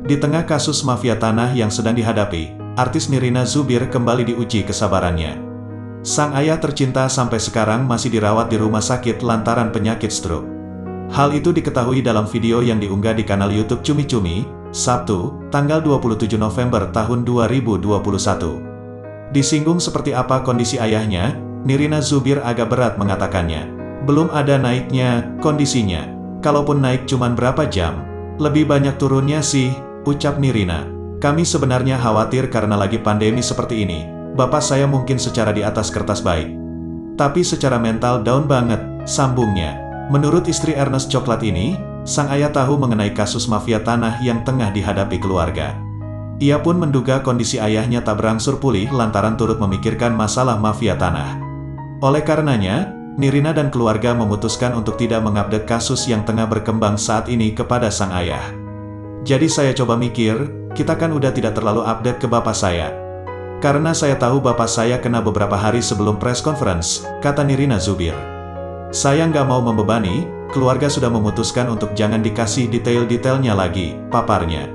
Di tengah kasus mafia tanah yang sedang dihadapi, artis Nirina Zubir kembali diuji kesabarannya. Sang ayah tercinta sampai sekarang masih dirawat di rumah sakit lantaran penyakit stroke. Hal itu diketahui dalam video yang diunggah di kanal YouTube Cumi Cumi, Sabtu, tanggal 27 November tahun 2021. Disinggung seperti apa kondisi ayahnya, Nirina Zubir agak berat mengatakannya. Belum ada naiknya, kondisinya. Kalaupun naik cuman berapa jam, lebih banyak turunnya sih, ucap Nirina. Kami sebenarnya khawatir karena lagi pandemi seperti ini. Bapak saya mungkin secara di atas kertas baik, tapi secara mental down banget, sambungnya. Menurut istri Ernest Coklat ini, sang ayah tahu mengenai kasus mafia tanah yang tengah dihadapi keluarga. Ia pun menduga kondisi ayahnya tak berangsur pulih lantaran turut memikirkan masalah mafia tanah. Oleh karenanya, Nirina dan keluarga memutuskan untuk tidak mengupdate kasus yang tengah berkembang saat ini kepada sang ayah. Jadi saya coba mikir, kita kan udah tidak terlalu update ke bapak saya. Karena saya tahu bapak saya kena beberapa hari sebelum press conference, kata Nirina Zubir. Saya nggak mau membebani, keluarga sudah memutuskan untuk jangan dikasih detail-detailnya lagi, paparnya.